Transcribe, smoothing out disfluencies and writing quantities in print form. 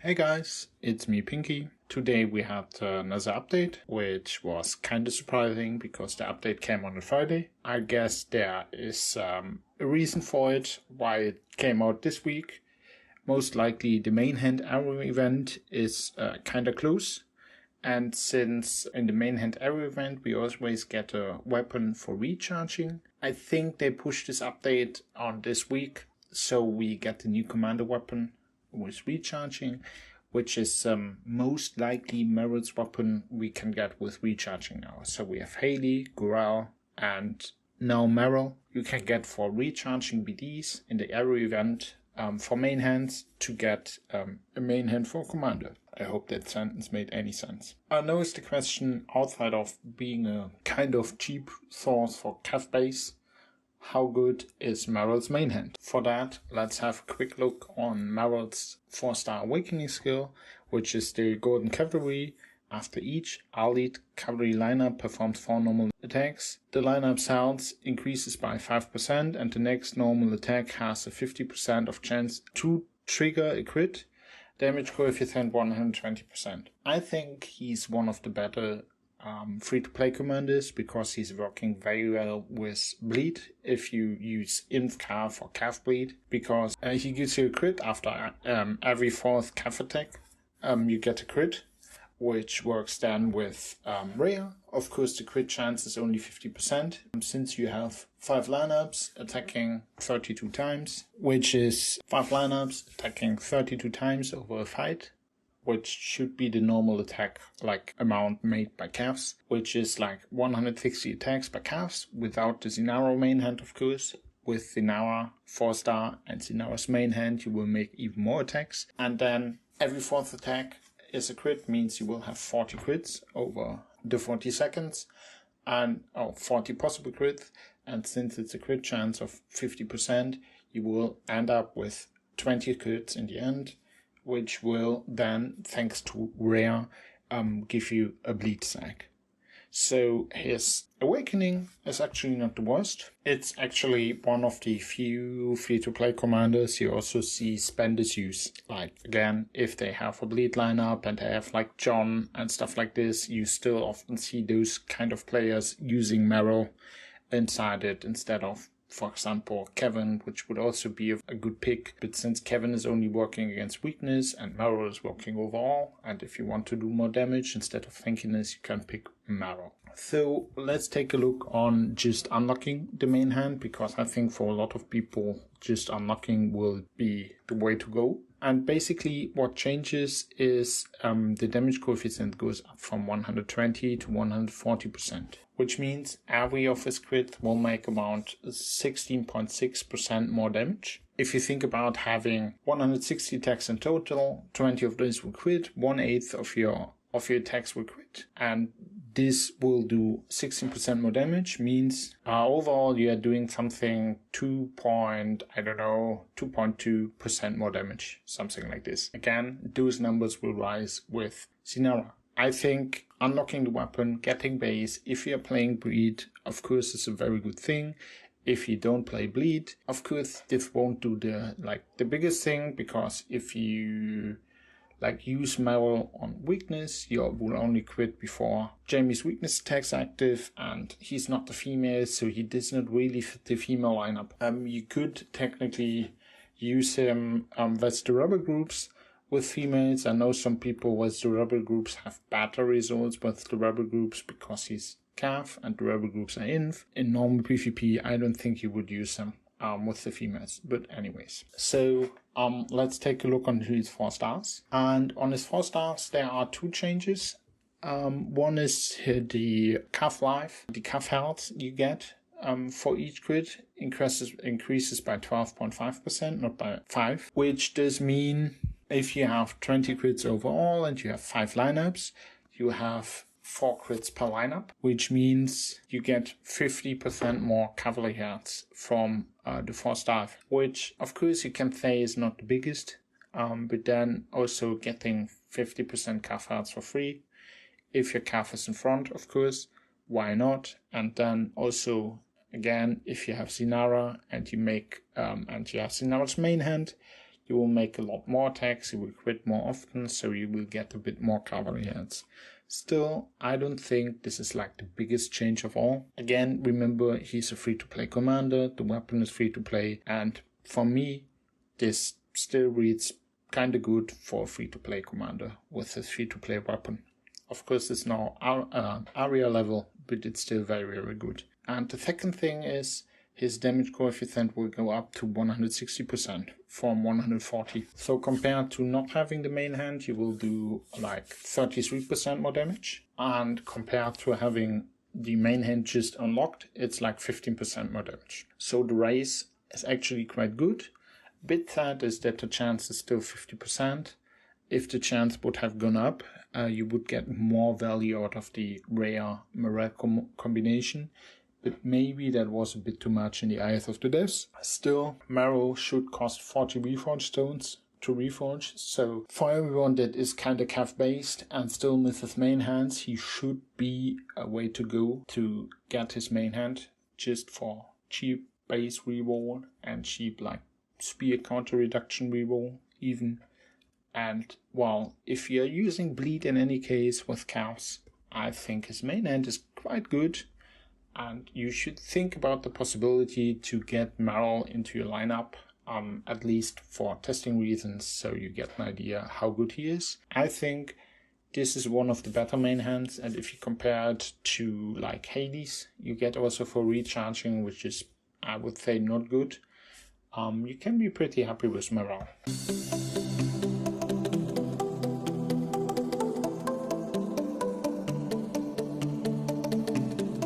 Hey guys, it's me Pinky. Today we had another update, which was kind of surprising because the update came on a Friday. I guess there is a reason for it, why it came out this week. Most likely the Mainhand arrow event is kind of close. And since in the Mainhand arrow event we always get a weapon for recharging, I think they pushed this update on this week, so we get the new commander weapon with recharging, which is most likely Merrels weapon we can get with recharging now. So we have Haley, Gural, and now Merrel you can get for recharging BDs in the arrow event for main hands to get a main hand for commander. I hope that sentence made any sense. I know it's the question, outside of being a kind of cheap source for Cav base, how good is Merrels Mainhand? For that, let's have a quick look on Merrels 4-star awakening skill, which is the Golden Cavalry. After each elite cavalry lineup performs 4 normal attacks, the lineup's health increases by 5% and the next normal attack has a 50% of chance to trigger a crit. Damage coefficient 120%. I think he's one of the better free-to-play commanders because he's working very well with bleed if you use inf cav or cav bleed, because he gives you a crit after every 4th cav attack. You get a crit, which works then with rare. Of course, the crit chance is only 50%. Since you have 5 lineups attacking 32 times, which is 5 lineups attacking 32 times over a fight, which should be the normal attack like amount made by Cavs, which is like 160 attacks by Cavs without the Zinara main hand, of course. With Zinara 4-star and Zinara's main hand, you will make even more attacks. And then every 4th attack is a crit, means you will have 40 crits over the 40 seconds, and 40 possible crits. And since it's a crit chance of 50%, you will end up with 20 crits in the end, which will then, thanks to rare, give you a bleed sack. So his awakening is actually not the worst. It's actually one of the few free-to-play commanders you also see spenders use. Like, again, if they have a bleed lineup and they have like John and stuff like this, you still often see those kind of players using Merrel inside it instead of, for example, Kevin, which would also be a good pick. But since Kevin is only working against weakness and Merrel is working overall, and if you want to do more damage instead of tankiness, you can pick Merrel. So let's take a look on just unlocking the main hand, because I think for a lot of people, just unlocking will be the way to go. And basically what changes is the damage coefficient goes up from 120 to 140%, which means every of his crit will make about 16.6% more damage. If you think about having 160 attacks in total, 20 of those will crit, 1/8 of your attacks will crit, and this will do 16% more damage, means overall you are doing something 2.2% more damage, something like this. Again, those numbers will rise with Zinara. I think unlocking the weapon, getting base, if you're playing bleed, of course is a very good thing. If you don't play bleed, of course this won't do the biggest thing, because if you use Merrel on weakness, you will only crit before Jamie's weakness attack's active, and he's not the female, so he does not really fit the female lineup. You could technically use him with the rubber groups with females. I know some people with the rubber groups have better results with the rubber groups because he's Cav and the rubber groups are inf. In normal PvP, I don't think you would use him with the females, but anyways. So let's take a look on his 4 stars. And on his 4 stars, there are 2 changes. One is the Cav life, the Cav health you get for each crit increases by 12.5%, not by 5, which does mean if you have 20 crits overall and you have 5 lineups, you have 4 crits per lineup, which means you get 50% more cavalry health from the 4-star, which of course you can say is not the biggest, but then also getting 50% cav health for free. If your cav is in front, of course, why not? And then also, again, if you have Zinara and you have Zinara's main hand, you will make a lot more attacks, you will crit more often, so you will get a bit more cavalry heads. Still, I don't think this is like the biggest change of all. Again, remember, he's a free-to-play commander, the weapon is free-to-play, and for me, this still reads kinda good for a free-to-play commander with a free-to-play weapon. Of course, it's now area level, but it's still very, very good. And the second thing is his damage coefficient will go up to 160% from 140. So compared to not having the main hand, you will do like 33% more damage. And compared to having the main hand just unlocked, it's like 15% more damage. So the raise is actually quite good. Bit sad is that the chance is still 50%. If the chance would have gone up, you would get more value out of the rare Merrel combination. But maybe that was a bit too much in the eyes of the devs. Still, Merrel should cost 40 reforge stones to reforge. So for everyone that is kinda cav based and still misses main hands, he should be a way to go to get his main hand just for cheap base reroll and cheap like spear counter reduction reroll even. And well, if you're using bleed in any case with cows, I think his main hand is quite good. And you should think about the possibility to get Merrel into your lineup, at least for testing reasons, so you get an idea how good he is. I think this is one of the better main hands, and if you compare it to like Hades, you get also for recharging, which is, I would say, not good. You can be pretty happy with Merrel.